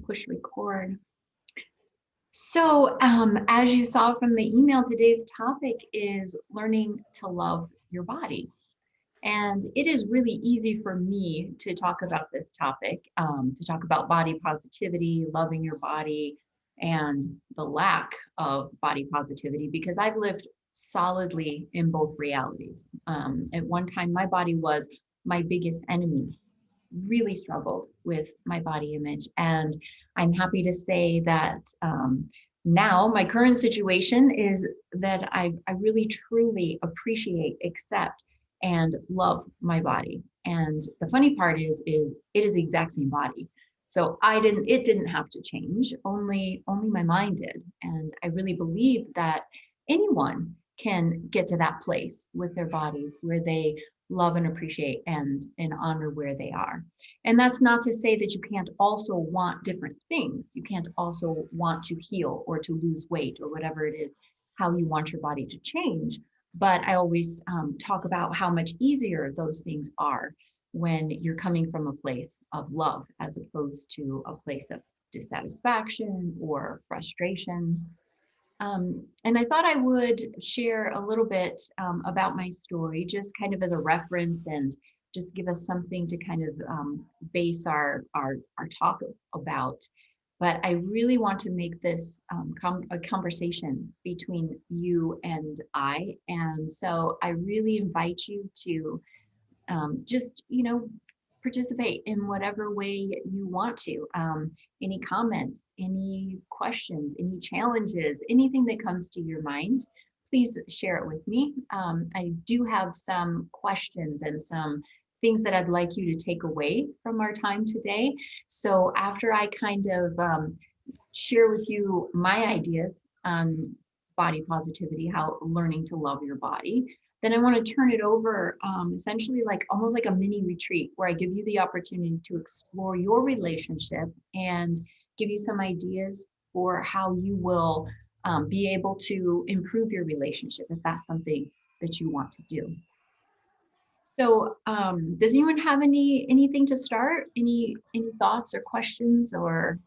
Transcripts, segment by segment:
Push record. So, as you saw from the email, today's topic is learning to love your body. And it is really easy for me to talk about this topic, to talk about body positivity, loving your body, and the lack of body positivity, because I've lived solidly in both realities. At one time, my body was my biggest enemy, really struggled with my body image. And I'm happy to say that now my current situation is that I really truly appreciate, accept, and love my body. And the funny part is it is the exact same body. So it didn't have to change, only my mind did. And I really believe that anyone can get to that place with their bodies where they love and appreciate and honor where they are. And that's not to say that you can't also want different things. You can't also want to heal or to lose weight or whatever it is, how you want your body to change. But I always talk about how much easier those things are when you're coming from a place of love as opposed to a place of dissatisfaction or frustration. And I thought I would share a little bit about my story, just kind of as a reference and just give us something to kind of base our talk about. But I really want to make this a conversation between you and I. And so I really invite you to just, participate in whatever way you want to. Any comments, any questions, any challenges, anything that comes to your mind, please share it with me. I do have some questions and some things that I'd like you to take away from our time today. So after I kind of share with you my ideas on body positivity, how learning to love your body, then I want to turn it over essentially like almost like a mini retreat where I give you the opportunity to explore your relationship and give you some ideas for how you will be able to improve your relationship if that's something that you want to do. So does anyone have anything to start? Any thoughts or questions or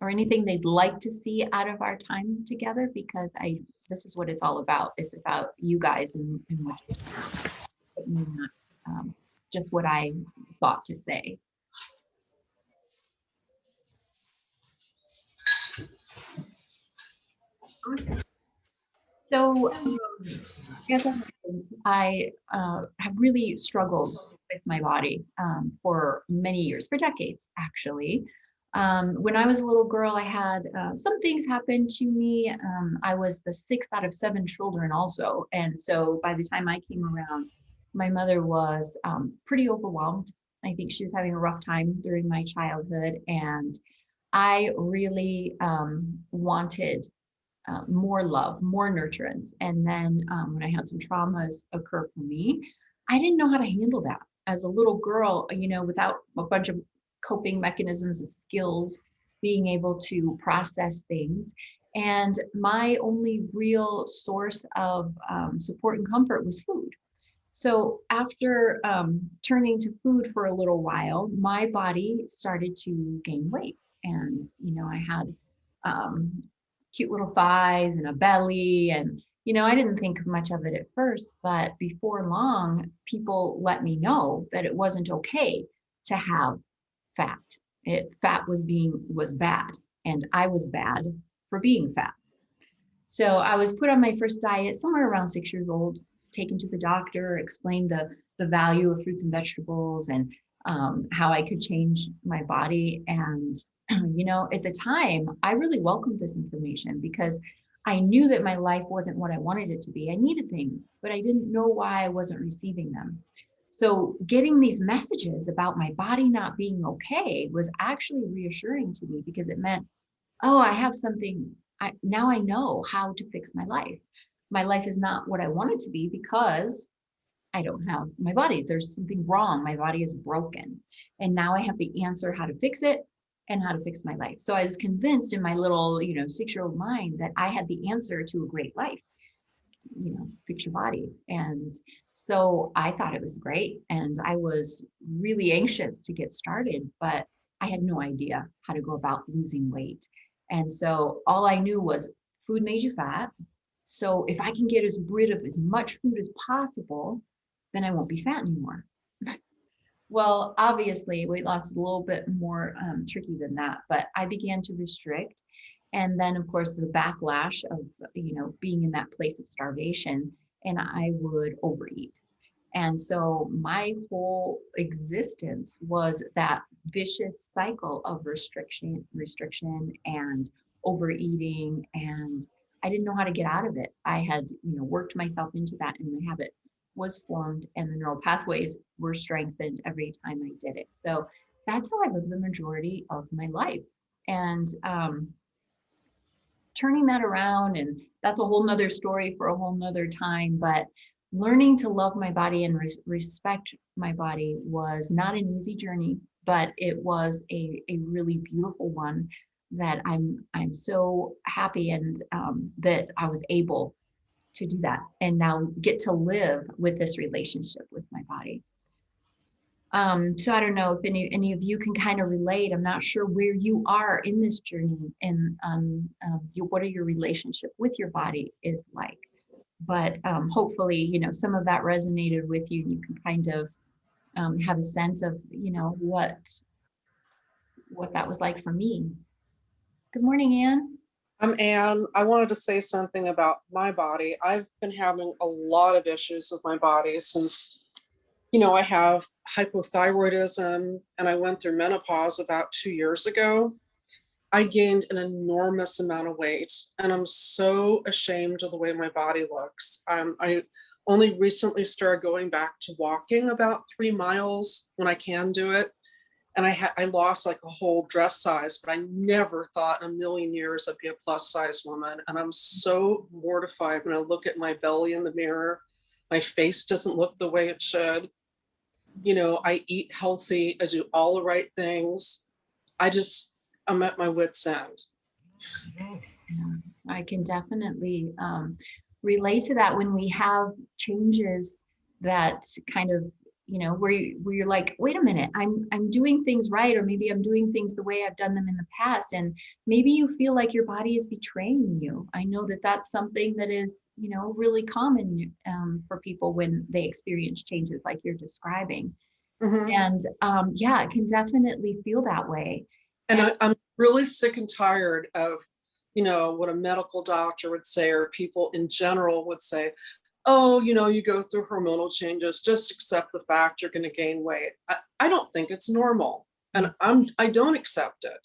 anything they'd like to see out of our time together? Because this is what it's all about. It's about you guys and what you not just what I thought to say. Awesome. So as I mentioned, I have really struggled with my body for many years, for decades, actually. When I was a little girl, I had some things happen to me. I was the sixth out of seven children also. And so by the time I came around, my mother was pretty overwhelmed. I think she was having a rough time during my childhood. And I really wanted more love, more nurturance. And then when I had some traumas occur for me, I didn't know how to handle that. As a little girl, without a bunch of coping mechanisms and skills, being able to process things. And my only real source of support and comfort was food. So after turning to food for a little while, my body started to gain weight. And, I had cute little thighs and a belly. And, I didn't think much of it at first, but before long, people let me know that it wasn't okay to have fat. Fat was bad, and I was bad for being fat. So I was put on my first diet somewhere around 6 years old, taken to the doctor, explained the value of fruits and vegetables and how I could change my body. And, at the time, I really welcomed this information because I knew that my life wasn't what I wanted it to be. I needed things, but I didn't know why I wasn't receiving them. So getting these messages about my body not being okay was actually reassuring to me because it meant, oh, I have something. Now I know how to fix my life. My life is not what I want it to be because I don't have my body. There's something wrong. My body is broken. And now I have the answer how to fix it and how to fix my life. So I was convinced in my little, 6-year-old mind that I had the answer to a great life, fix your body. And so I thought it was great. And I was really anxious to get started. But I had no idea how to go about losing weight. And so all I knew was food made you fat. So if I can get rid of as much food as possible, then I won't be fat anymore. Well, obviously, weight loss is a little bit more tricky than that, but I began to restrict. And then, of course, the backlash of, being in that place of starvation, and I would overeat. And so my whole existence was that vicious cycle of restriction and overeating. And I didn't know how to get out of it. I had, worked myself into that, and the habit was formed and the neural pathways were strengthened every time I did it. So that's how I lived the majority of my life. And turning that around, and that's a whole nother story for a whole nother time, but learning to love my body and respect my body was not an easy journey, but it was a really beautiful one that I'm so happy and that I was able to do that and now get to live with this relationship with my body. So I don't know if any of you can kind of relate. I'm not sure where you are in this journey and what are your relationship with your body is like. But hopefully, some of that resonated with you and you can kind of have a sense of, what that was like for me. Good morning, Anne. I'm Anne. I wanted to say something about my body. I've been having a lot of issues with my body since, I have hypothyroidism and I went through menopause about 2 years ago. I gained an enormous amount of weight and I'm so ashamed of the way my body looks. I only recently started going back to walking about 3 miles when I can do it. And I lost like a whole dress size, but I never thought in a million years I'd be a plus size woman. And I'm so mortified when I look at my belly in the mirror. My face doesn't look the way it should. I eat healthy. I do all the right things. I'm at my wit's end. Yeah, I can definitely relate to that when we have changes that kind of, where you're like, wait a minute, I'm doing things right, or maybe I'm doing things the way I've done them in the past, and maybe you feel like your body is betraying you. I know that that's something that is, really common for people when they experience changes like you're describing. Mhm. And yeah, it can definitely feel that way. And And I'm really sick and tired of, what a medical doctor would say, or people in general would say, oh, you go through hormonal changes, just accept the fact you're going to gain weight. I don't think it's normal. And I don't accept it.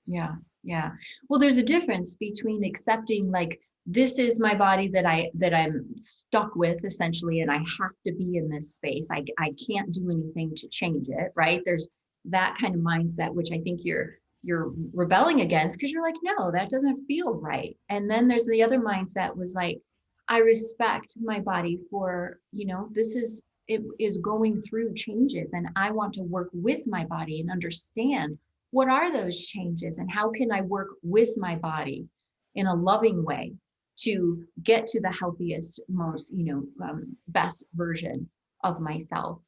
yeah, yeah. Well, there's a difference between accepting like this is my body that I'm stuck with essentially, and I have to be in this space. I can't do anything to change it, right? There's that kind of mindset, which I think you're rebelling against because you're like, no, that doesn't feel right. And then there's the other mindset was like, I respect my body for, it is going through changes and I want to work with my body and understand what are those changes and how can I work with my body in a loving way to get to the healthiest, most, best version of myself.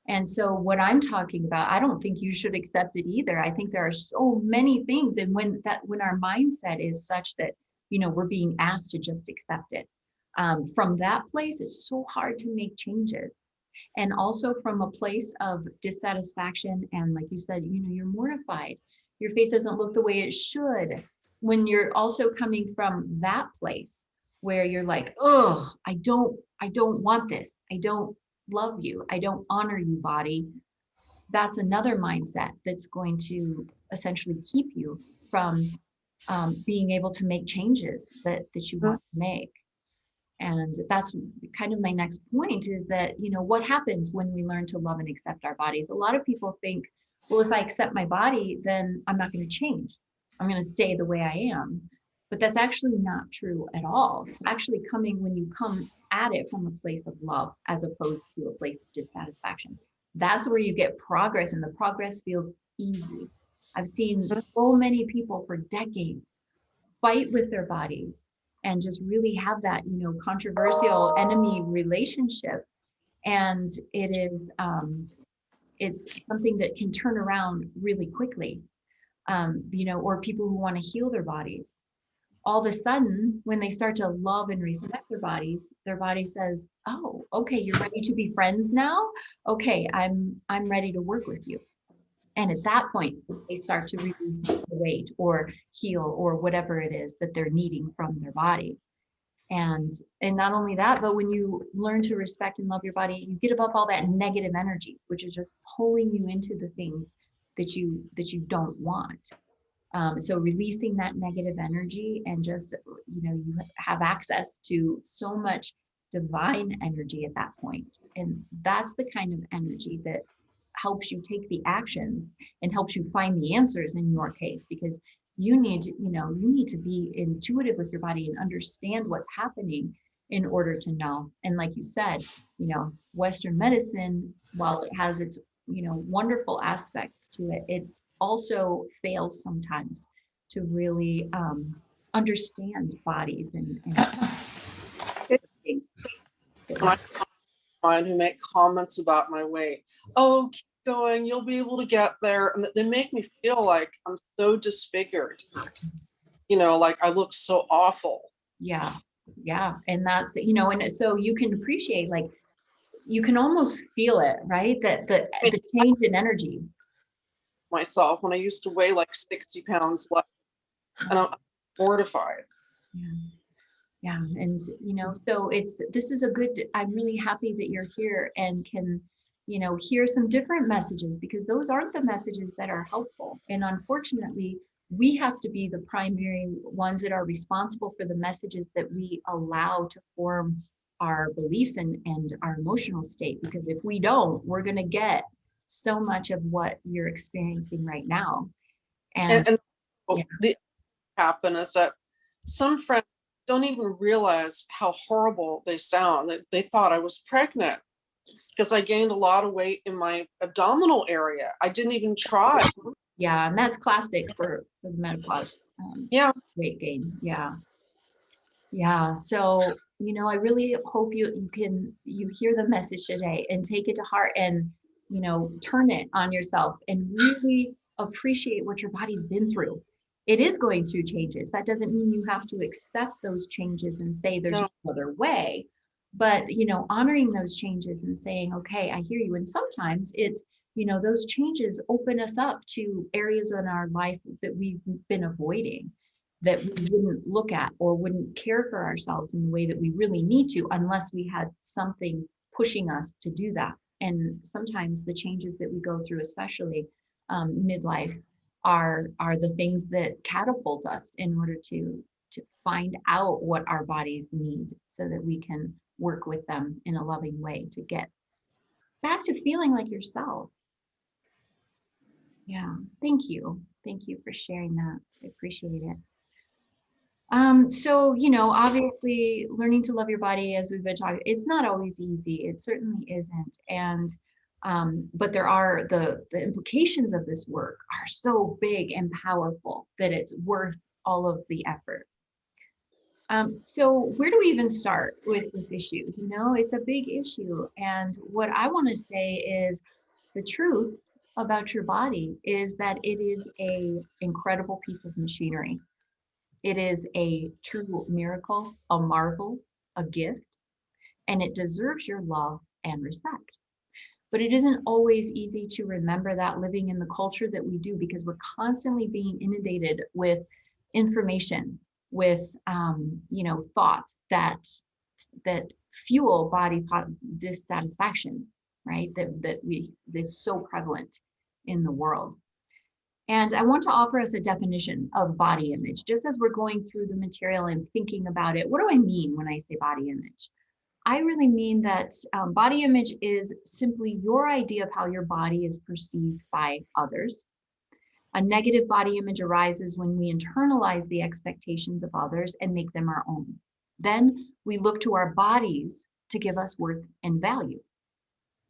And so what I'm talking about, I don't think you should accept it either. I think there are so many things. And when our mindset is such that, we're being asked to just accept it. From that place, it's so hard to make changes. And also from a place of dissatisfaction. And like you said, you're mortified. Your face doesn't look the way it should. When you're also coming from that place where you're like, oh, I don't want this. I don't love you. I don't honor you, body. That's another mindset that's going to essentially keep you from being able to make changes that you Mhm. want to make. And that's kind of my next point is that, what happens when we learn to love and accept our bodies? A lot of people think, well, if I accept my body, then I'm not going to change. I'm going to stay the way I am. But that's actually not true at all. It's actually coming when you come at it from a place of love as opposed to a place of dissatisfaction. That's where you get progress, and the progress feels easy. I've seen so many people for decades fight with their bodies and just really have that, controversial enemy relationship. And it is It's something that can turn around really quickly. Or people who want to heal their bodies. All of a sudden, when they start to love and respect their body says, "Oh, okay, you're ready to be friends now. Okay, I'm ready to work with you." And at that point, they start to release the weight or heal or whatever it is that they're needing from their body. And not only that, but when you learn to respect and love your body, you give up all that negative energy, which is just pulling you into the things that you don't want. So releasing that negative energy and just, you have access to so much divine energy at that point. And that's the kind of energy that helps you take the actions and helps you find the answers in your case, because you need to be intuitive with your body and understand what's happening in order to know. And like you said, Western medicine, while it has its wonderful aspects to it, it also fails sometimes to really understand bodies and things. My client who make comments about my weight. Oh, keep going, you'll be able to get there. And they make me feel like I'm so disfigured, like I look so awful. Yeah, yeah, and and so you can appreciate, like, you can almost feel it, right? That the I mean, the change in energy. myself when I used to weigh like 60 pounds less, and I'm mortified. Yeah. Yeah, and so this is a good, I'm really happy that you're here and can, hear some different messages, because those aren't the messages that are helpful. And unfortunately, we have to be the primary ones that are responsible for the messages that we allow to form our beliefs and our emotional state. Because if we don't, we're going to get so much of what you're experiencing right now. And And yeah, the happen is that some friends don't even realize how horrible they sound. They thought I was pregnant because I gained a lot of weight in my abdominal area. I didn't even try. yeah, and that's classic for the menopause. Yeah. Weight gain. Yeah. Yeah. So, I really hope you hear the message today and take it to heart and, turn it on yourself and really appreciate what your body's been through. It is going through changes. That doesn't mean you have to accept those changes and say there's No. no other way. But, honoring those changes and saying, okay, I hear you. And sometimes it's, those changes open us up to areas in our life that we've been avoiding, that we wouldn't look at or wouldn't care for ourselves in the way that we really need to, unless we had something pushing us to do that. And sometimes the changes that we go through, especially midlife, are the things that catapult us in order to find out what our bodies need, so that we can work with them in a loving way to get back to feeling like yourself. Yeah, thank you for sharing that. I appreciate it. So, obviously learning to love your body, as we've been talking, it's not always easy. It certainly isn't. And but there are the implications of this work are so big and powerful that it's worth all of the effort. So where do we even start with this issue? It's a big issue. And what I want to say is the truth about your body is that it is a incredible piece of machinery. It is a true miracle, a marvel, a gift, and it deserves your love and respect. But it isn't always easy to remember that living in the culture that we do, because we're constantly being inundated with information, with thoughts that fuel body dissatisfaction, right? That's so prevalent in the world. And I want to offer us a definition of body image, just as we're going through the material and thinking about it. What do I mean when I say body image? I really mean that body image is simply your idea of how your body is perceived by others. A negative body image arises when we internalize the expectations of others and make them our own. Then we look to our bodies to give us worth and value.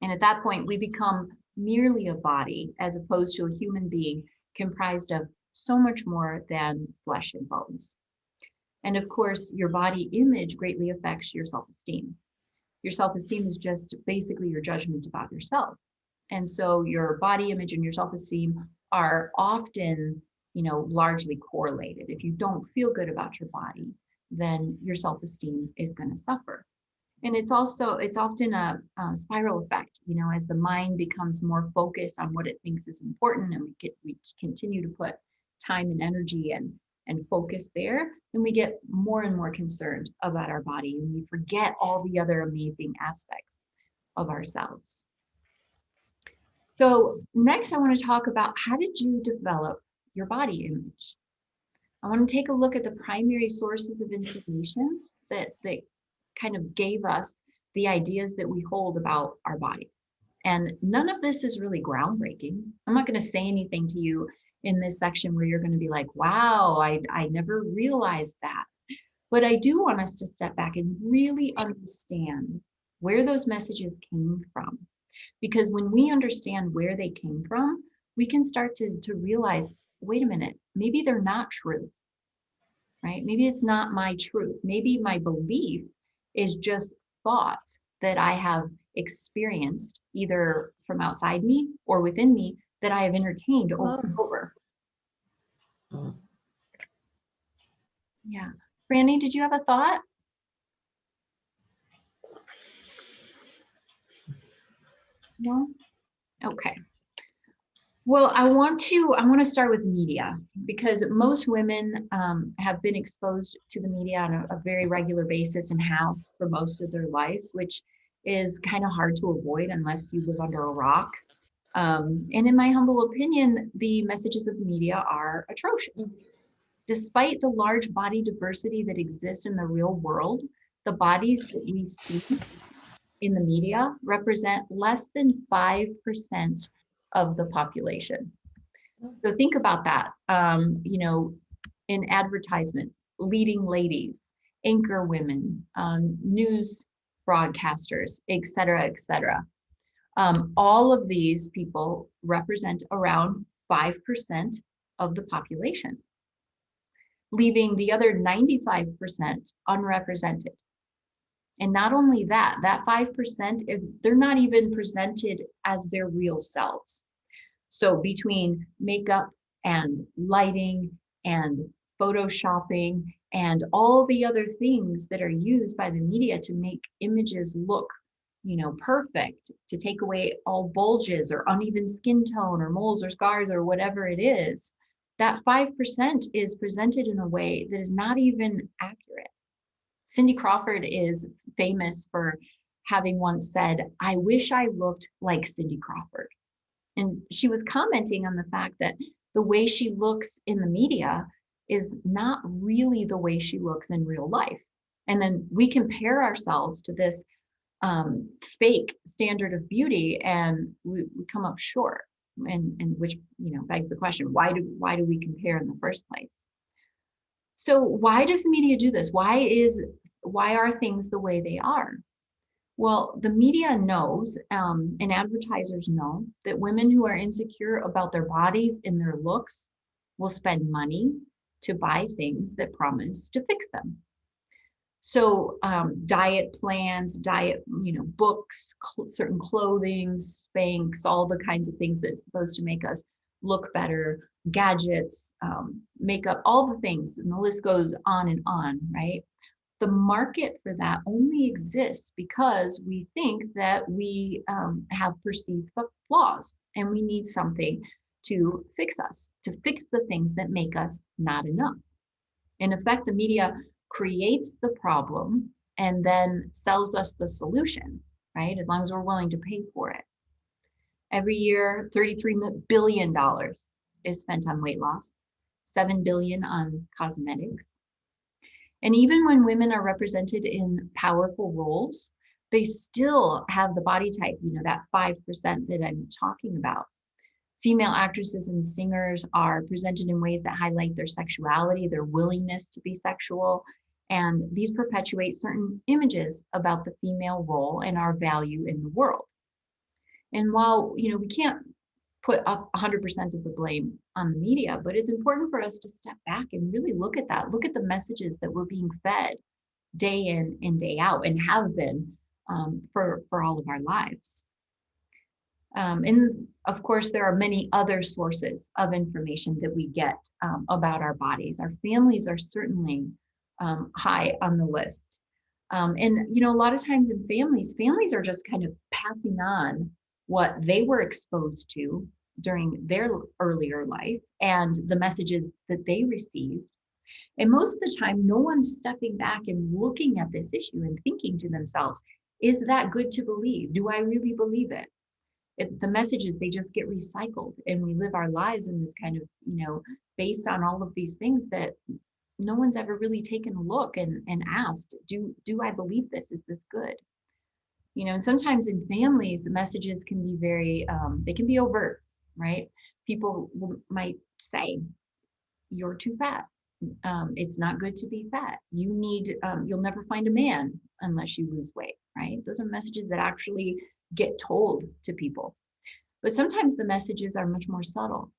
And at that point, we become merely a body as opposed to a human being comprised of so much more than flesh and bones. And of course, your body image greatly affects your self esteem. Your self esteem is just basically your judgment about yourself. And so your body image and your self-esteem are often, largely correlated. If you don't feel good about your body, then your self-esteem is going to suffer. And it's often a spiral effect, as the mind becomes more focused on what it thinks is important, and we continue to put time and energy and focus there, then we get more and more concerned about our body, and we forget all the other amazing aspects of ourselves. So next, I want to talk about, how did you develop your body image? I want to take a look at the primary sources of information that kind of gave us the ideas that we hold about our bodies. And none of this is really groundbreaking. I'm not going to say anything to you in this section where you're going to be like, wow, I never realized that. But I do want us to step back and really understand where those messages came from. Because when we understand where they came from, we can start to realize, wait a minute, maybe they're not true, right? Maybe it's not my truth.Maybe my belief is just thoughts that I have experienced either from outside me or within me that I have entertained over and over. Yeah. Franny, did you have a thought? No? Okay. Well, I want to start with media, because most women have been exposed to the media on a very regular basis and have for most of their lives, which is kind of hard to avoid unless you live under a rock. And in my humble opinion, the messages of media are atrocious. Despite the large body diversity that exists in the real world, the bodies that we see in the media represent less than 5% of the population. So think about that. In advertisements, leading ladies, anchor women, news broadcasters, et cetera, et cetera. All of these people represent around 5% of the population, leaving the other 95% unrepresented. And not only that, that 5% is, they're not even presented as their real selves. So between makeup and lighting and photoshopping and all the other things that are used by the media to make images look, perfect, to take away all bulges or uneven skin tone or moles or scars or whatever it is, that 5% is presented in a way that is not even accurate. Cindy Crawford is famous for having once said, "I wish I looked like Cindy Crawford." And she was commenting on the fact that the way she looks in the media is not really the way she looks in real life. And then we compare ourselves to this fake standard of beauty, and we come up short. And which begs the question, why do we compare in the first place? So why does the media do this? Why are things the way they are? Well, the media knows, and advertisers know, that women who are insecure about their bodies and their looks will spend money to buy things that promise to fix them. So diet plans, books, certain clothing, Spanx, all the kinds of things that's supposed to make us look better, gadgets, makeup, all the things, and the list goes on and on, right? The market for that only exists because we think that we have perceived flaws, and we need something to fix us, to fix the things that make us not enough. In effect, the media creates the problem and then sells us the solution, right? As long as we're willing to pay for it. Every year, $33 billion is spent on weight loss, $7 billion on cosmetics. And even when women are represented in powerful roles, they still have the body type, that 5% that I'm talking about. Female actresses and singers are presented in ways that highlight their sexuality, their willingness to be sexual, and these perpetuate certain images about the female role and our value in the world. And while, we can't put up 100% of the blame on the media, but it's important for us to step back and really look at that. Look at the messages that we're being fed day in and day out, and have been for all of our lives. And of course, there are many other sources of information that we get about our bodies. Our families are certainly high on the list. And, you know, a lot of times in families are just kind of passing on what they were exposed to during their earlier life and the messages that they received. And most of the time, no one's stepping back and looking at this issue and thinking to themselves, is that good to believe? Do I really believe it? The messages, they just get recycled, and we live our lives in this kind of, you know, based on all of these things that no one's ever really taken a look and asked, do I believe this? Is this good? You know, and sometimes in families, the messages can be very, they can be overt, right? People might say, you're too fat. It's not good to be fat. You need, you'll never find a man unless you lose weight, right? Those are messages that actually get told to people. But sometimes the messages are much more subtle.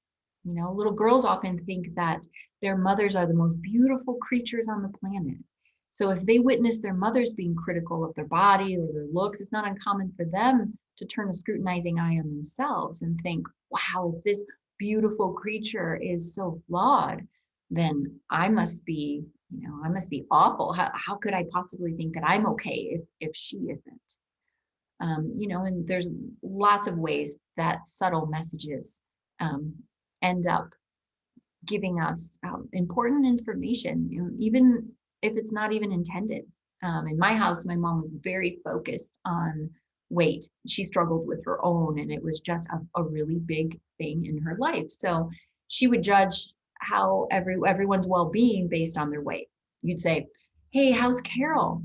You know, little girls often think that their mothers are the most beautiful creatures on the planet. So if they witness their mothers being critical of their body or their looks, it's not uncommon for them to turn a scrutinizing eye on themselves and think, wow, if this beautiful creature is so flawed, then I must be, you know, I must be awful. How could I possibly think that I'm okay if she isn't? You know, and there's lots of ways that subtle messages um, end up giving us important information, you know, even if it's not even intended. In my house, my mom was very focused on weight. She struggled with her own, and it was just a really big thing in her life. So she would judge how everyone's well-being based on their weight. You'd say, "Hey, how's Carol?"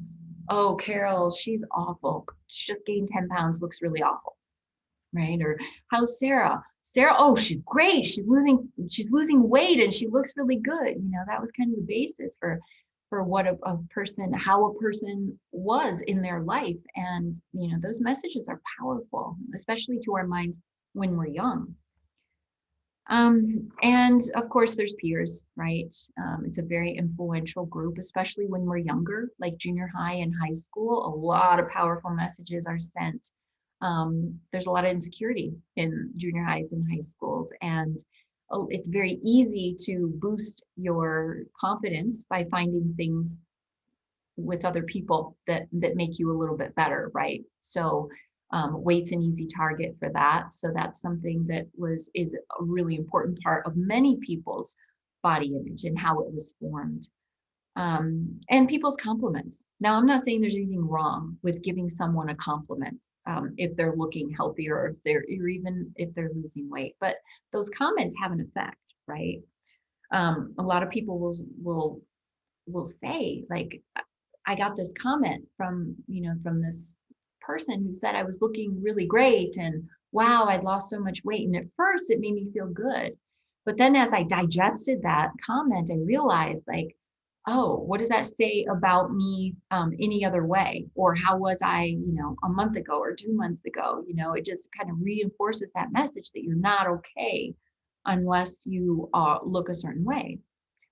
"Oh, Carol, she's awful. She just gained 10 pounds, looks really awful." Right? Or how's Sarah? Sarah, oh, she's great. She's losing weight and she looks really good. You know, that was kind of the basis for what a person, how a person was in their life. And, you know, those messages are powerful, especially to our minds when we're young. And of course, there's peers, right? It's a very influential group, especially when we're younger, like junior high and high school. A lot of powerful messages are sent. There's a lot of insecurity in junior highs and high schools, and it's very easy to boost your confidence by finding things with other people that make you a little bit better, right? So weight's an easy target for that. So that's something that is a really important part of many people's body image and how it was formed. And people's compliments. Now, I'm not saying there's anything wrong with giving someone a compliment if they're looking healthier or even if they're losing weight, but those comments have an effect, right? A lot of people will say, like, I got this comment from, you know, from this person who said I was looking really great and wow, I'd lost so much weight. And at first it made me feel good. But then as I digested that comment, I realized, like, oh, what does that say about me any other way? Or how was I, you know, a month ago or 2 months ago? You know, it just kind of reinforces that message that you're not okay unless you look a certain way.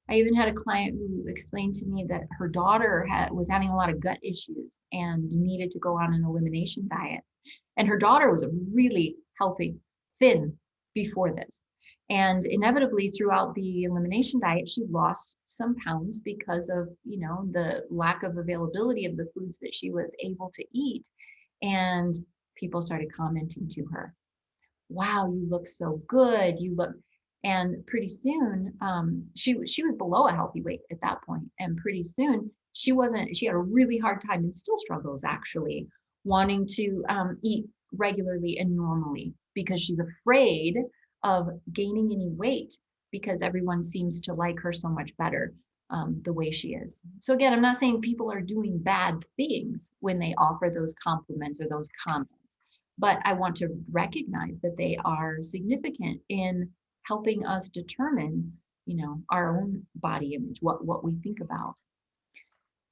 I even had a client who explained to me that her daughter was having a lot of gut issues and needed to go on an elimination diet. And her daughter was a really healthy, thin before this. And inevitably throughout the elimination diet, she lost some pounds because of, you know, the lack of availability of the foods that she was able to eat. And people started commenting to her, wow, you look so good. You look, and pretty soon, she was below a healthy weight at that point. And pretty soon she had a really hard time and still struggles actually wanting to eat regularly and normally because she's afraid of gaining any weight because everyone seems to like her so much better the way she is. So again, I'm not saying people are doing bad things when they offer those compliments or those comments, but I want to recognize that they are significant in helping us determine, you know, our own body image, what we think about.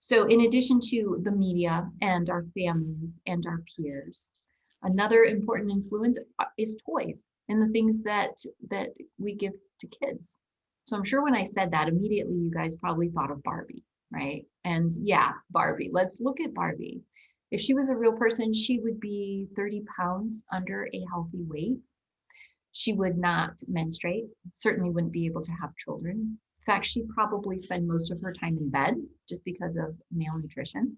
So in addition to the media and our families and our peers, another important influence is toys and the things that we give to kids. So I'm sure when I said that, immediately you guys probably thought of Barbie, right? And yeah, Barbie. Let's look at Barbie. If she was a real person, she would be 30 pounds under a healthy weight. She would not menstruate, certainly wouldn't be able to have children. In fact, she'd probably spend most of her time in bed just because of malnutrition.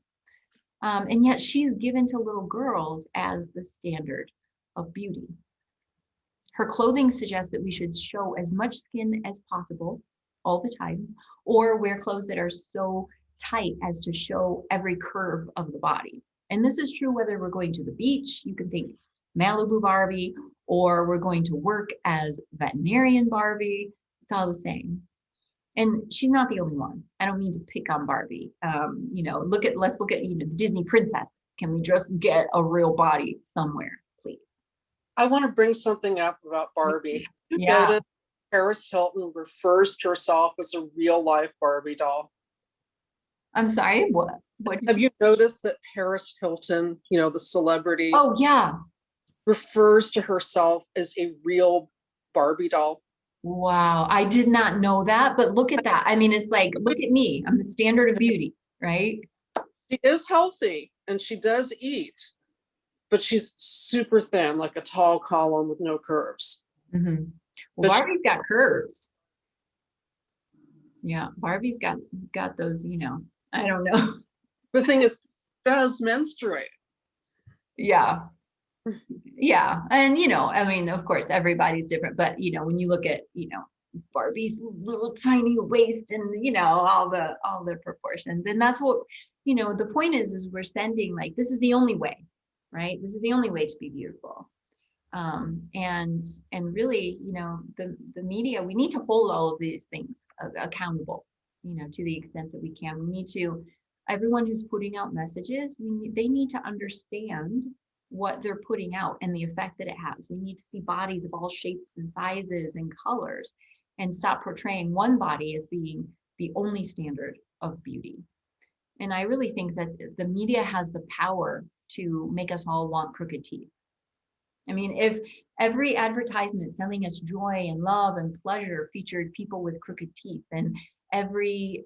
And yet she's given to little girls as the standard of beauty. Her clothing suggests that we should show as much skin as possible all the time, or wear clothes that are so tight as to show every curve of the body. And this is true whether we're going to the beach, you can think Malibu Barbie, or we're going to work as veterinarian Barbie. It's all the same. And she's not the only one. I don't mean to pick on Barbie. Let's look at the Disney princess. Can we just get a real body somewhere, please? I want to bring something up about Barbie. You Yeah. notice Paris Hilton refers to herself as a real life Barbie doll. I'm sorry, what? Have you noticed that Paris Hilton, the celebrity, Oh, yeah. refers to herself as a real Barbie doll? Wow. I did not know that, but look at that. I mean, it's like, look at me. I'm the standard of beauty, right? She is healthy and she does eat, but she's super thin, like a tall column with no curves. Mm-hmm. Well, But Barbie's got curves. Yeah, Barbie's got those, I don't know. the thing is, does menstruate. Yeah. Yeah. And, I mean, of course, everybody's different, but, when you look at, Barbie's little tiny waist and, all the proportions. And that's what, the point is we're sending like, this is the only way, right? This is the only way to be beautiful. And really, the media, we need to hold all of these things accountable, to the extent that we can. We need to, everyone who's putting out messages, they need to understand what they're putting out and the effect that it has. We need to see bodies of all shapes and sizes and colors, and stop portraying one body as being the only standard of beauty. And I really think that the media has the power to make us all want crooked teeth. I mean, if every advertisement selling us joy and love and pleasure featured people with crooked teeth, and every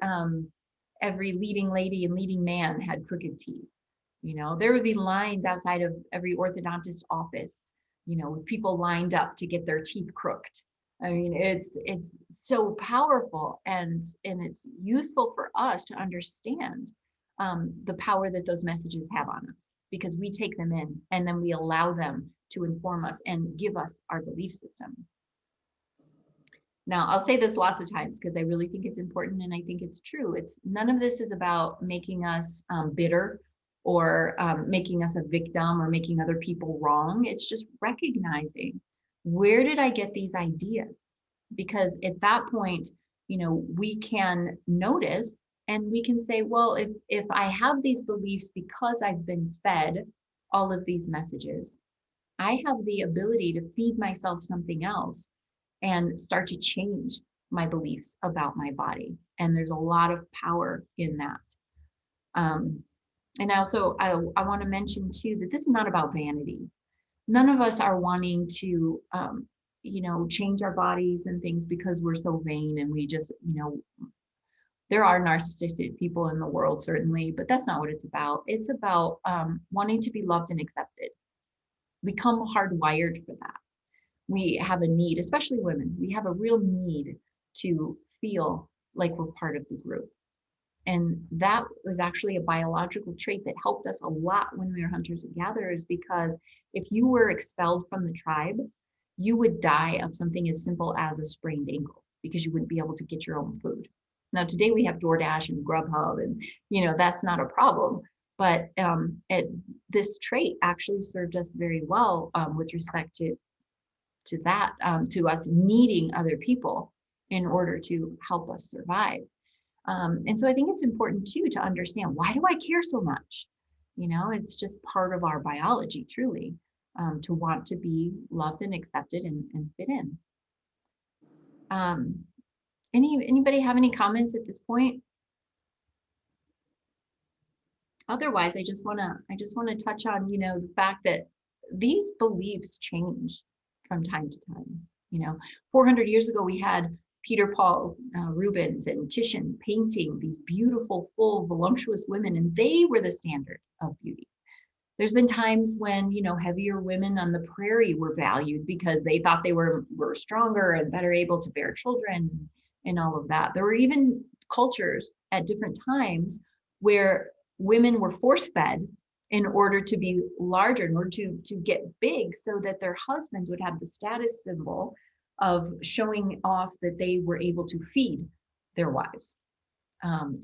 leading lady and leading man had crooked teeth, there would be lines outside of every orthodontist office, with people lined up to get their teeth crooked. I mean, it's so powerful, and it's useful for us to understand the power that those messages have on us, because we take them in and then we allow them to inform us and give us our belief system. Now, I'll say this lots of times because I really think it's important and I think it's true. None of this is about making us bitter or making us a victim or making other people wrong. It's just recognizing, where did I get these ideas? Because at that point, we can notice and we can say, well, if I have these beliefs because I've been fed all of these messages, I have the ability to feed myself something else and start to change my beliefs about my body. And there's a lot of power in that. And also, I want to mention too, that this is not about vanity. None of us are wanting to, change our bodies and things because we're so vain and we just, there are narcissistic people in the world, certainly, but that's not what it's about. It's about wanting to be loved and accepted. We come hardwired for that. We have a need, especially women, we have a real need to feel like we're part of the group. And that was actually a biological trait that helped us a lot when we were hunters and gatherers, because if you were expelled from the tribe, you would die of something as simple as a sprained ankle because you wouldn't be able to get your own food. Now, today we have DoorDash and Grubhub, and that's not a problem. But this trait actually served us very well with respect to that, to us needing other people in order to help us survive. And so I think it's important too to understand, why do I care so much? It's just part of our biology, truly, to want to be loved and accepted and fit in. Anybody have any comments at this point? Otherwise, I just want to touch on, the fact that these beliefs change from time to time. 400 years ago, we had Peter Paul Rubens and Titian painting these beautiful, full, voluptuous women, and they were the standard of beauty. There's been times when, heavier women on the prairie were valued because they thought they were stronger and better able to bear children and all of that. There were even cultures at different times where women were force fed in order to be larger, in order to get big so that their husbands would have the status symbol of showing off that they were able to feed their wives. And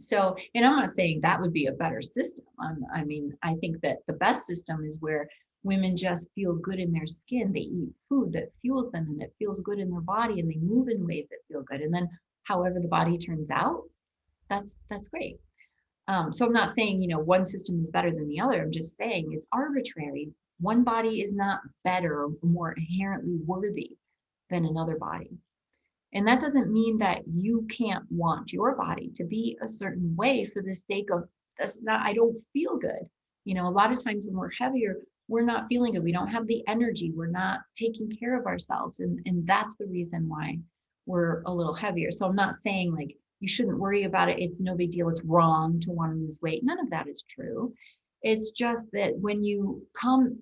I'm not saying that would be a better system. I mean, I think that the best system is where women just feel good in their skin. They eat food that fuels them and that feels good in their body, and they move in ways that feel good. And then, however the body turns out, that's great. So I'm not saying one system is better than the other. I'm just saying it's arbitrary. One body is not better or more inherently worthy than another body. And that doesn't mean that you can't want your body to be a certain way for the sake of that's not, I don't feel good. A lot of times when we're heavier, we're not feeling good. We don't have the energy. We're not taking care of ourselves. And that's the reason why we're a little heavier. So I'm not saying like you shouldn't worry about it. It's no big deal. It's wrong to want to lose weight. None of that is true. It's just that when you come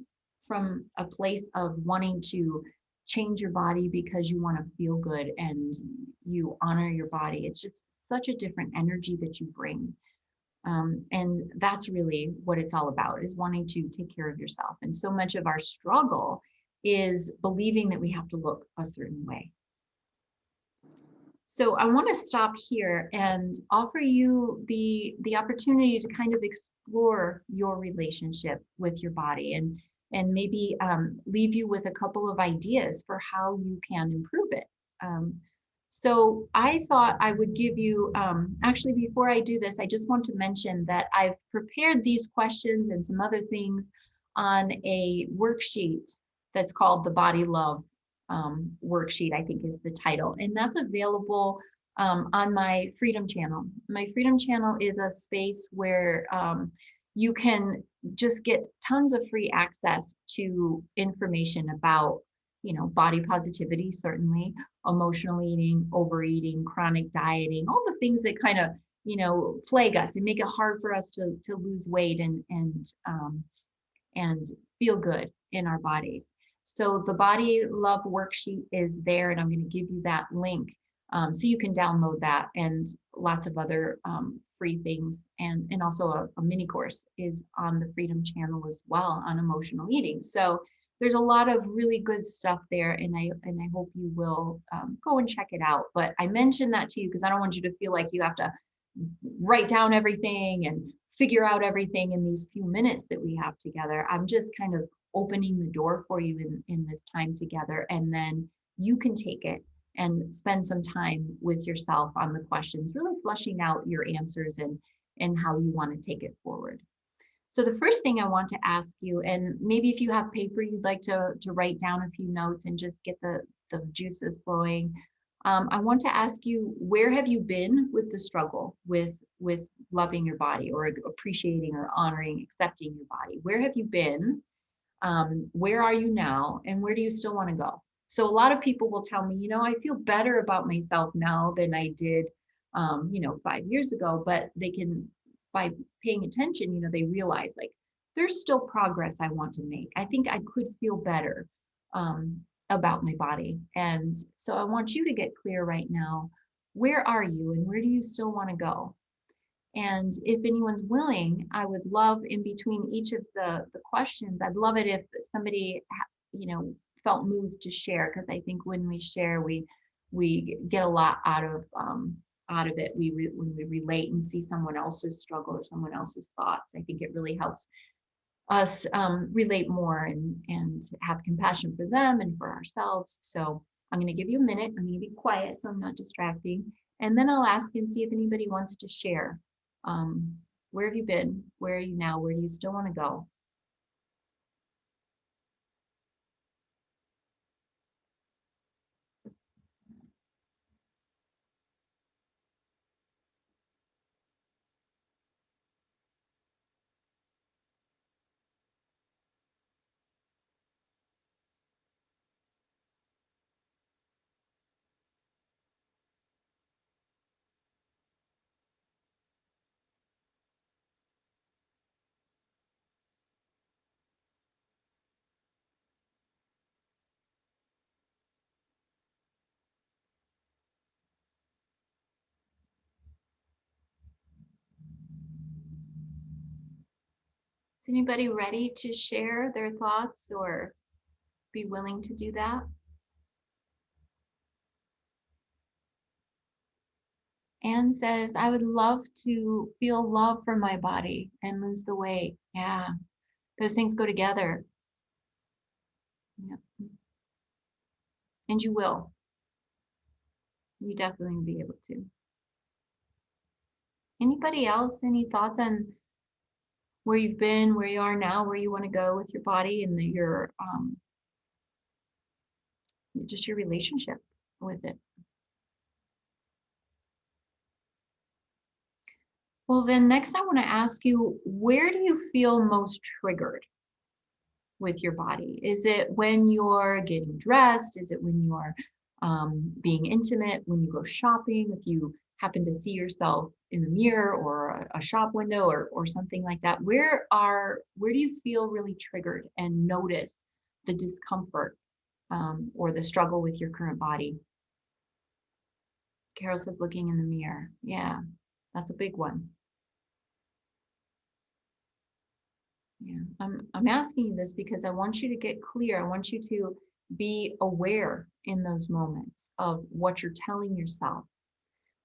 from a place of wanting to change your body because you want to feel good and you honor your body, it's just such a different energy that you bring. And that's really what it's all about, is wanting to take care of yourself. And so much of our struggle is believing that we have to look a certain way. So I want to stop here and offer you the opportunity to kind of explore your relationship with your body, and maybe leave you with a couple of ideas for how you can improve it. So I thought I would give you, actually, before I do this, I just want to mention that I've prepared these questions and some other things on a worksheet that's called the Body Love worksheet, I think is the title. And that's available on my Freedom channel. My Freedom channel is a space where you can just get tons of free access to information about, body positivity, certainly, emotional eating, overeating, chronic dieting, all the things that kind of, plague us and make it hard for us to lose weight and feel good in our bodies. So the Body Love worksheet is there, and I'm going to give you that link so you can download that, and lots of other free things. And also a mini course is on the Freedom channel as well on emotional eating. So there's a lot of really good stuff there, and I hope you will go and check it out. But I mentioned that to you because I don't want you to feel like you have to write down everything and figure out everything in these few minutes that we have together. I'm just kind of opening the door for you in this time together, and then you can take it and spend some time with yourself on the questions, really fleshing out your answers and how you want to take it forward. So the first thing I want to ask you, and maybe if you have paper, you'd like to write down a few notes and just get the juices flowing. I want to ask you, where have you been with the struggle with loving your body, or appreciating or honoring, accepting your body? Where have you been? Where are you now? And where do you still want to go? So a lot of people will tell me, I feel better about myself now than I did, 5 years ago, but they can, by paying attention, they realize like there's still progress I want to make. I think I could feel better about my body. And so I want you to get clear right now. Where are you and where do you still want to go? And if anyone's willing, I would love, in between each of the questions, I'd love it if somebody, felt moved to share, because I think when we share, we get a lot out of it. When we relate and see someone else's struggle or someone else's thoughts, I think it really helps us relate more and have compassion for them and for ourselves. So I'm going to give you a minute. I'm going to be quiet so I'm not distracting. And then I'll ask and see if anybody wants to share. Where have you been? Where are you now? Where do you still want to go? Is anybody ready to share their thoughts or be willing to do that? Anne says, I would love to feel love for my body and lose the weight. Yeah, those things go together. Yeah. And you will. You definitely will be able to. Anybody else? Any thoughts on where you've been, where you are now, where you want to go with your body and your just your relationship with it? Well, then next I want to ask you, where do you feel most triggered with your body? Is it when you're getting dressed? Is it when you're being intimate, when you go shopping, if you happen to see yourself in the mirror or a shop window or something like that? Where do you feel really triggered and notice the discomfort or the struggle with your current body? Carol says looking in the mirror. Yeah, that's a big one. Yeah, I'm asking you this because I want you to get clear. I want you to be aware in those moments of what you're telling yourself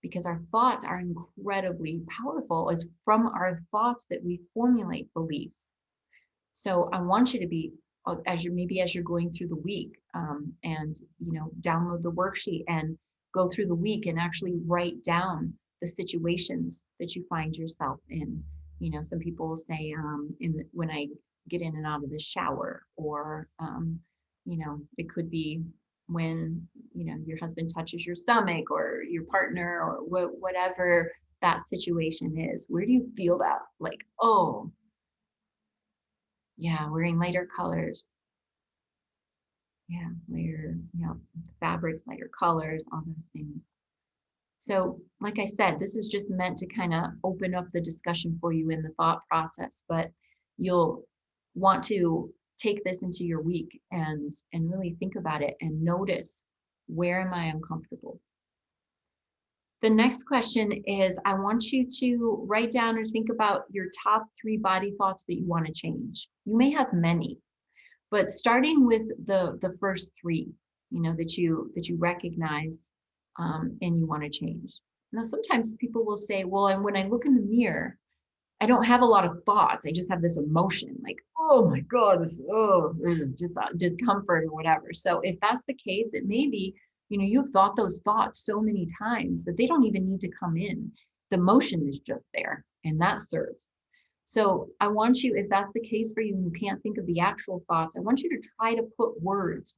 because our thoughts are incredibly powerful. It's from our thoughts that we formulate beliefs. So I want you to be as you're going through the week, and download the worksheet and go through the week and actually write down the situations that you find yourself in. Some people will say, when I get in and out of the shower, or it could be when your husband touches your stomach or your partner or whatever that situation is. Where do you feel that? Like, oh, yeah, wearing lighter colors. Yeah, lighter, fabrics, lighter colors, all those things. So, like I said, this is just meant to kind of open up the discussion for you in the thought process, but you'll want to take this into your week and really think about it and notice, where am I uncomfortable? The next question is, I want you to write down or think about your top 3 body thoughts that you want to change. You may have many, but starting with the first 3, that you recognize, and you want to change. Now, sometimes people will say, well, and when I look in the mirror, I don't have a lot of thoughts. I just have this emotion, like, oh my God, just discomfort or whatever. So if that's the case, it may be, you've thought those thoughts so many times that they don't even need to come in. The emotion is just there, and that serves. So I want you, if that's the case for you and you can't think of the actual thoughts, I want you to try to put words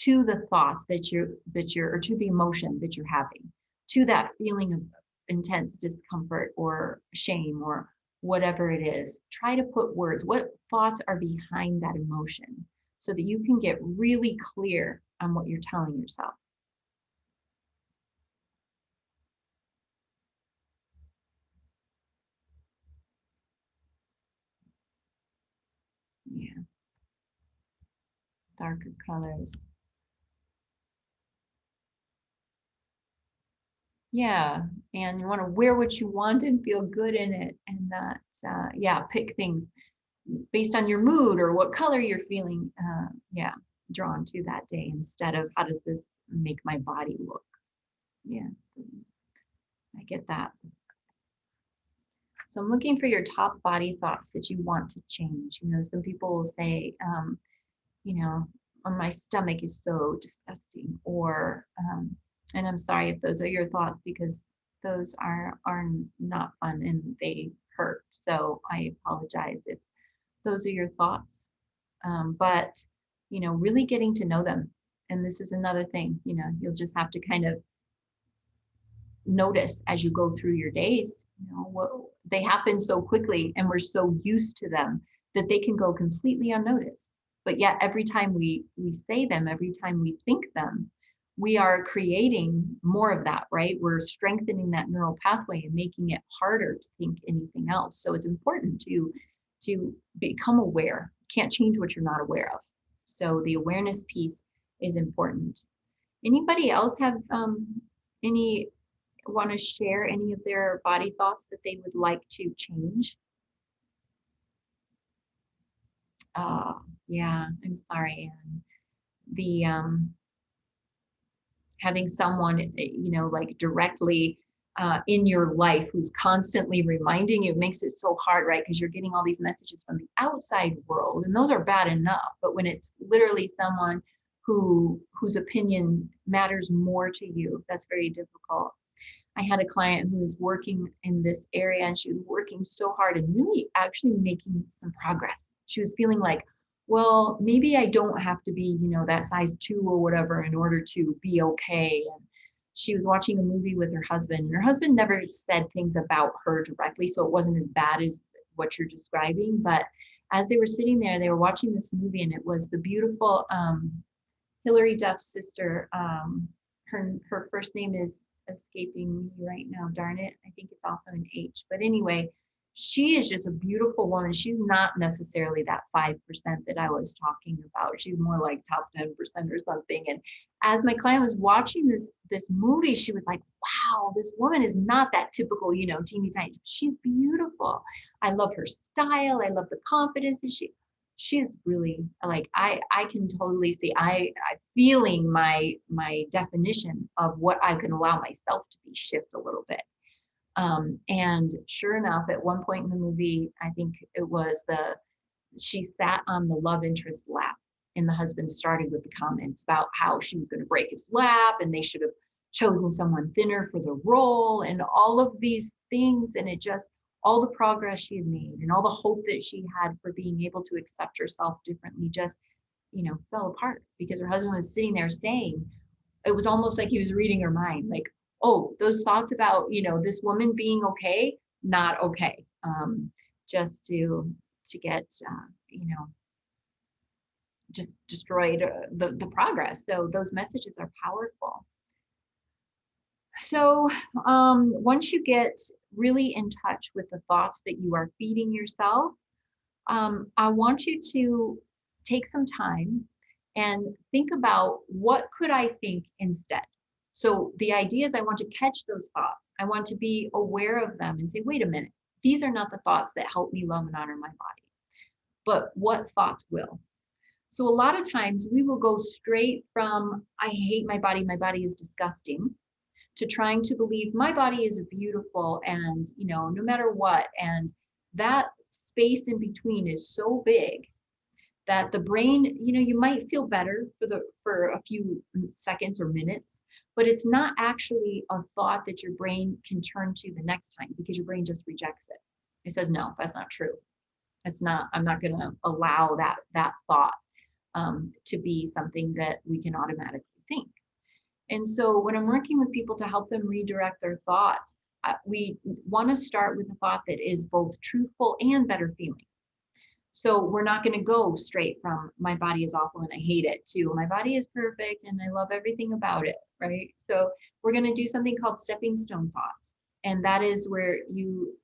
to the thoughts or to the emotion that you're having, to that feeling of intense discomfort or shame or whatever it is. Try to put words. What thoughts are behind that emotion so that you can get really clear on what you're telling yourself. Yeah, darker colors. Yeah, and you want to wear what you want and feel good in it, and that, yeah, pick things based on your mood or what color you're feeling, yeah, drawn to that day instead of how does this make my body look. Yeah, I get that. So I'm looking for your top body thoughts that you want to change. Some people will say, you know, or my stomach is so disgusting, or and I'm sorry if those are your thoughts because those are not fun and they hurt. So I apologize if those are your thoughts. But really getting to know them. And this is another thing, you'll just have to kind of notice as you go through your days, what they happen so quickly and we're so used to them that they can go completely unnoticed. But yet every time we say them, every time we think them, we are creating more of that, right? We're strengthening that neural pathway and making it harder to think anything else. So it's important to become aware. Can't change what you're not aware of. So the awareness piece is important. Anybody else have any want to share any of their body thoughts that they would like to change? Yeah, I'm sorry, Anne. The having someone, like directly in your life who's constantly reminding you makes it so hard, right? Because you're getting all these messages from the outside world, and those are bad enough. But when it's literally someone whose opinion matters more to you, that's very difficult. I had a client who was working in this area, and she was working so hard and really actually making some progress. She was feeling like, well, maybe I don't have to be, that size 2 or whatever in order to be okay. And she was watching a movie with her husband, and her husband never said things about her directly, so it wasn't as bad as what you're describing. But as they were sitting there, they were watching this movie, and it was the beautiful Hilary Duff's sister. Her first name is escaping me right now. Darn it! I think it's also an H. But anyway, she is just a beautiful woman. She's not necessarily that 5% that I was talking about. She's more like top 10% or something. And as my client was watching this movie, she was like, "Wow, this woman is not that typical, teeny tiny. She's beautiful. I love her style. I love the confidence that she's really like I can totally see I feeling my definition of what I can allow myself to be shift a little bit. And sure enough, at one point in the movie, I think it was she sat on the love interest's lap, and the husband started with the comments about how she was going to break his lap and they should have chosen someone thinner for the role and all of these things. And it just, all the progress she had made and all the hope that she had for being able to accept herself differently just, fell apart because her husband was sitting there saying, it was almost like he was reading her mind, like, oh, those thoughts about, this woman being okay, not okay. Just to get, just destroyed the progress. So those messages are powerful. So once you get really in touch with the thoughts that you are feeding yourself, I want you to take some time and think about what could I think instead. So the idea is I want to catch those thoughts. I want to be aware of them and say, wait a minute, these are not the thoughts that help me love and honor my body, but what thoughts will? So a lot of times we will go straight from, I hate my body is disgusting, to trying to believe my body is beautiful and, no matter what. And that space in between is so big that the brain, you might feel better for a few seconds or minutes, but it's not actually a thought that your brain can turn to the next time because your brain just rejects it. It says, no, that's not true. It's not, I'm not going to allow that thought to be something that we can automatically think. And so when I'm working with people to help them redirect their thoughts, we want to start with a thought that is both truthful and better feeling. So we're not going to go straight from my body is awful and I hate it to my body is perfect and I love everything about it, right? So we're going to do something called stepping stone thoughts. And that is where you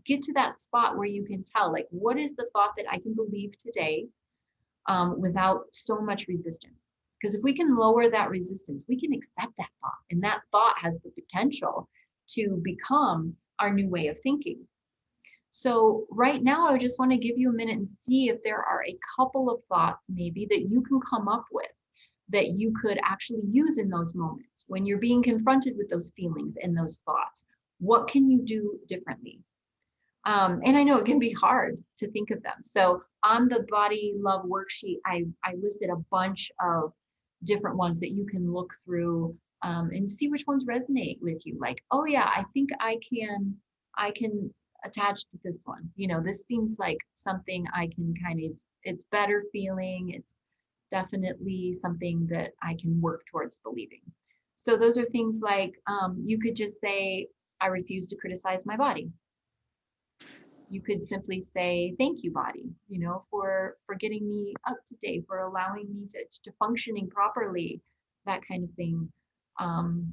get to that spot where you can tell, like, what is the thought that I can believe today without so much resistance? Because if we can lower that resistance, we can accept that thought. And that thought has the potential to become our new way of thinking. So right now, I just want to give you a minute and see if there are a couple of thoughts maybe that you can come up with that you could actually use in those moments when you're being confronted with those feelings and those thoughts. What can you do differently? And I know it can be hard to think of them. So on the body love worksheet, I listed a bunch of different ones that you can look through and see which ones resonate with you. Like, oh yeah, I think I can attach to this one. This seems like something I can it's better feeling. It's definitely something that I can work towards believing. So those are things like you could just say, I refuse to criticize my body. You could simply say, thank you, body, for getting me up to date, for allowing me to functioning properly, that kind of thing. Um,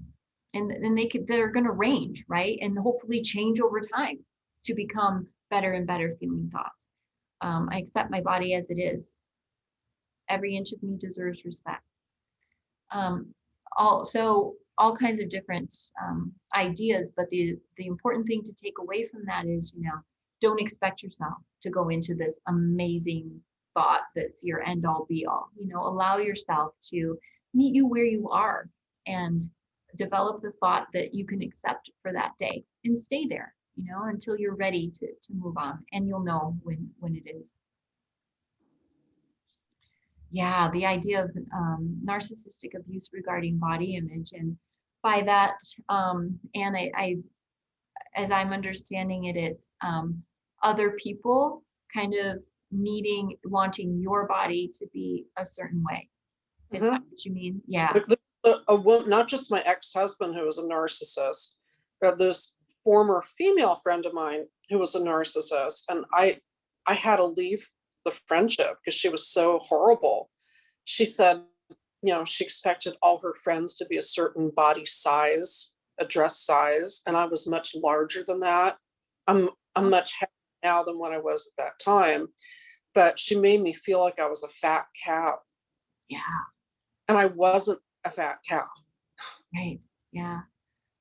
and then they're going to range, right? And hopefully change over time to become better and better feeling thoughts. I accept my body as it is. Every inch of me deserves respect. All kinds of different ideas, but the important thing to take away from that is, don't expect yourself to go into this amazing thought that's your end all be all. Allow yourself to meet you where you are and develop the thought that you can accept for that day and stay there, until you're ready to move on, and you'll know when it is. Yeah, the idea of narcissistic abuse regarding body image, and by that, and I as I'm understanding it, it's other people kind of wanting your body to be a certain way. Is that Mhm. what you mean? Yeah. There's a woman, not just my ex-husband who was a narcissist, but this former female friend of mine who was a narcissist, and I had to leave the friendship because she was so horrible. She said, she expected all her friends to be a certain body size, a dress size, and I was much larger than that. I'm much heavier now than what I was at that time, but she made me feel like I was a fat cow, Yeah. and I wasn't a fat cow. Right. Yeah.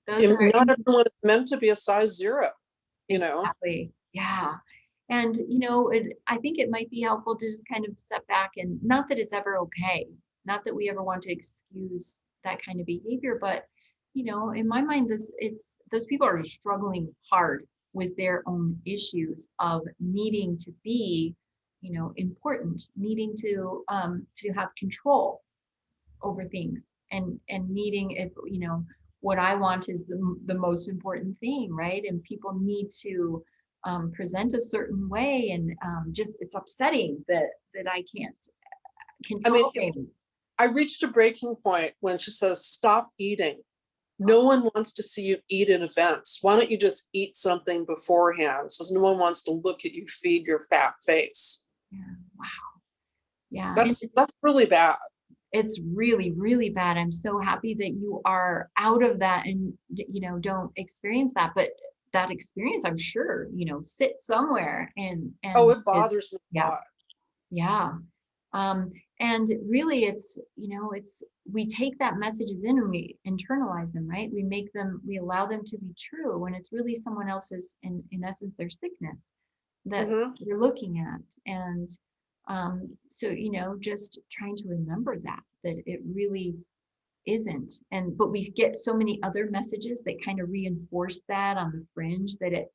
Those And are not everyone is meant to be a size zero, you know? exactly. Yeah. And, I think it might be helpful to just kind of step back, and not that it's ever okay, not that we ever want to excuse that kind of behavior, but, in my mind, those people are struggling hard with their own issues of needing to be, important, needing to have control over things, and needing, if what I want is the most important thing, right? And people need to present a certain way, and just it's upsetting that I can't I mean, control things. I reached a breaking point when she says, stop eating. No one wants to see you eat in events. Why don't you just eat something beforehand? So no one wants to look at you feed your fat face. Yeah, wow. Yeah, and That's really bad. it's really, really bad. I'm so happy that you are out of that, and don't experience that. But that experience, I'm sure, sits somewhere, Oh, and it is, bothers me a yeah, lot. yeah. And really, it's we take that messages in and we internalize them, right? We allow them to be true when it's really someone else's, in essence, their sickness that Hmm. you're looking at. And so, just trying to remember that it really isn't. But we get so many other messages that kind of reinforce that on the fringe, that it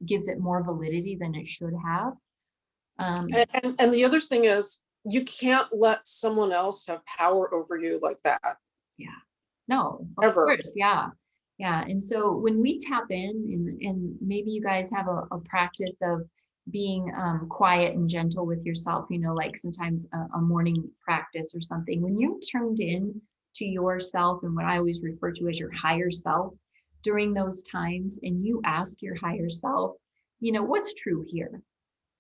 gives it more validity than it should have. And the other thing is, you can't let someone else have power over you like that, Yeah. No, of ever. course. Yeah. Yeah. And so when we tap in, and maybe you guys have a practice of being quiet and gentle with yourself, like sometimes a morning practice or something, when you turned in to yourself, and what I always refer to as your higher self during those times, and you ask your higher self, what's true here?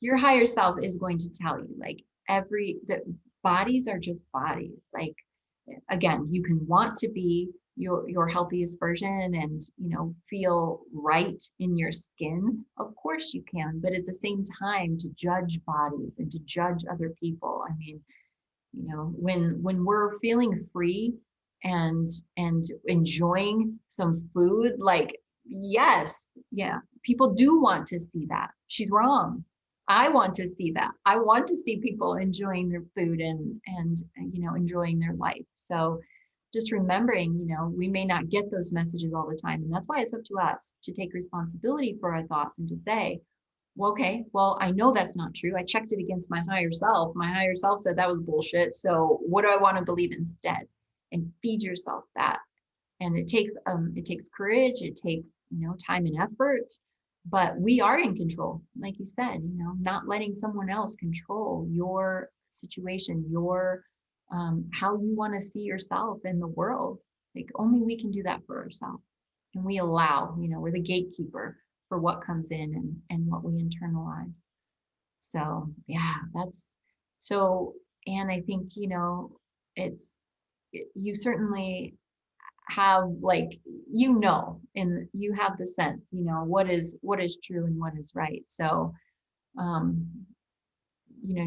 Your higher self is going to tell you, like, the bodies are just bodies. Like, again, you can want to be your healthiest version, and feel right in your skin, of course you can, but at the same time, to judge bodies and to judge other people, I mean, when we're feeling free and enjoying some food, like, yes, yeah, people do want to see that. She's wrong. I want to see that. I want to see people enjoying their food, and enjoying their life. So just remembering, we may not get those messages all the time, and that's why it's up to us to take responsibility for our thoughts and to say, well, okay, well, I know that's not true. I checked it against my higher self. My higher self said that was bullshit. So what do I want to believe instead? And feed yourself that. And it takes courage, it takes, time and effort, but we are in control. Like you said, not letting someone else control your situation, your how you want to see yourself in the world. Like, only we can do that for ourselves. And we allow, we're the gatekeeper for what comes in, and what we internalize. So yeah, that's so. And I think, it's you certainly have, like, and you have the sense, what is true and what is right. So um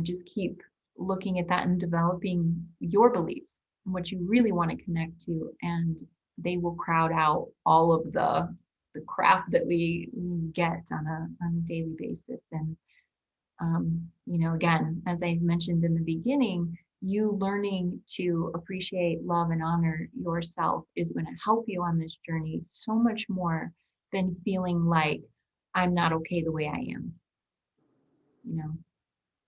just keep looking at that and developing your beliefs and what you really want to connect to, and they will crowd out all of the crap that we get on a daily basis. And Again, as I mentioned in the beginning, you learning to appreciate, love, and honor yourself is going to help you on this journey so much more than feeling like I'm not okay the way I am, you know,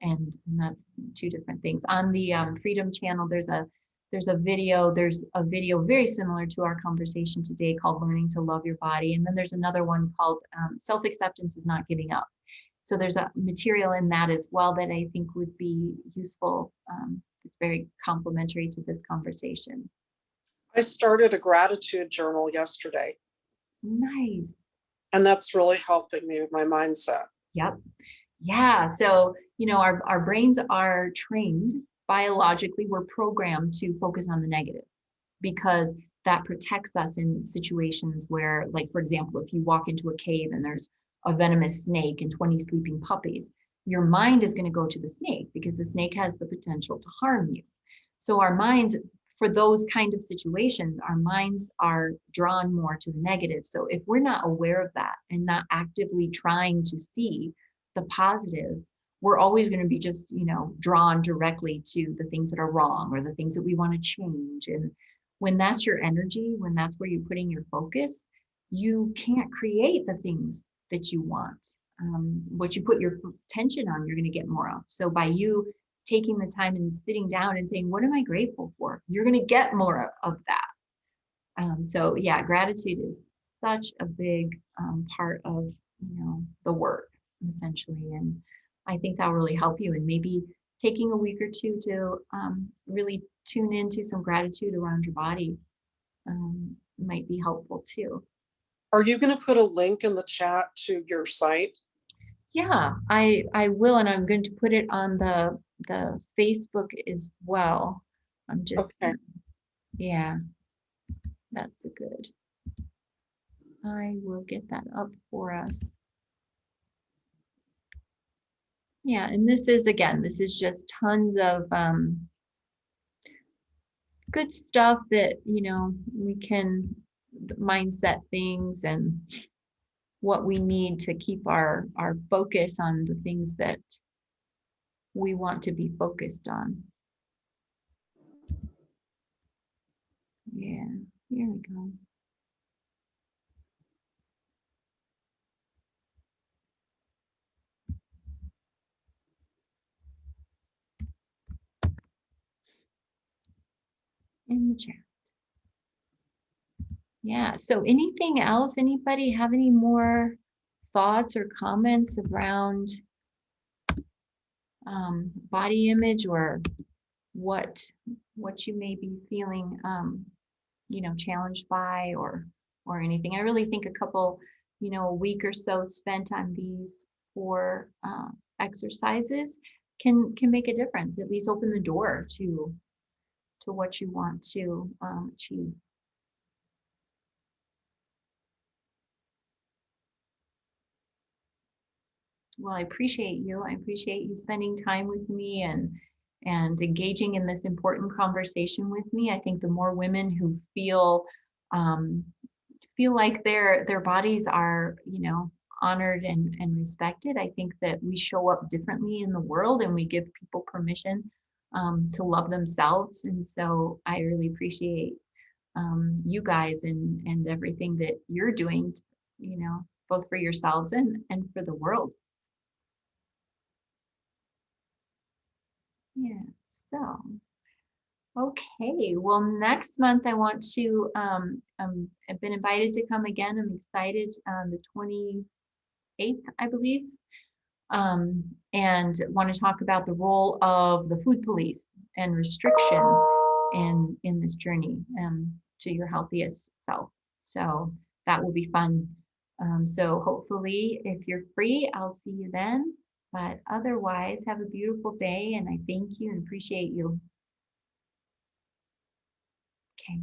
and that's two different things. On the Freedom channel, there's a video very similar to our conversation today called Learning to Love Your Body. And then there's another one called Self-Acceptance is Not Giving Up. So there's a material in that as well that I think would be useful. It's very complementary to this conversation. I started a gratitude journal yesterday, Nice. and that's really helping me with my mindset. Yep. Yeah. So, our brains are trained biologically, we're programmed to focus on the negative because that protects us in situations where, like, for example, if you walk into a cave and there's a venomous snake and 20 sleeping puppies, your mind is going to go to the snake because the snake has the potential to harm you. So our minds, for those kind of situations, our minds are drawn more to the negative. So if we're not aware of that and not actively trying to see the positive, we're always going to be just, drawn directly to the things that are wrong or the things that we want to change. And when that's your energy, when that's where you're putting your focus, you can't create the things that you want. What you put your attention on, you're going to get more of. So by you taking the time and sitting down and saying, what am I grateful for? You're going to get more of that. So yeah, gratitude is such a big part of, the work essentially. And I think that'll really help you. And maybe taking a week or two to really tune into some gratitude around your body might be helpful too. Are you going to put a link in the chat to your site? Yeah, I will, and I'm going to put it on the Facebook as well. I'm just Okay. Yeah, that's a good. I will get that up for us. Yeah, and this is just tons of good stuff that, we can mindset things and what we need to keep our focus on the things that we want to be focused on. Yeah, here we go. In the chat. Yeah, so anything else? Anybody have any more thoughts or comments around body image or what you may be feeling challenged by or anything? I really think a couple, a week or so spent on these 4 exercises can make a difference, at least open the door to what you want to achieve. Well, I appreciate you. I appreciate you spending time with me and engaging in this important conversation with me. I think the more women who um, feel like their bodies are, honored and respected, I think that we show up differently in the world and we give people permission to love themselves. And so I really appreciate you guys and everything that you're doing, both for yourselves and for the world. Yeah, so, okay. Well, next month I want to, I've been invited to come again. I'm excited on the 28th, I believe, and want to talk about the role of the food police and restriction in this journey to your healthiest self. So that will be fun. So hopefully, if you're free, I'll see you then. But otherwise, have a beautiful day, and I thank you and appreciate you. Okay.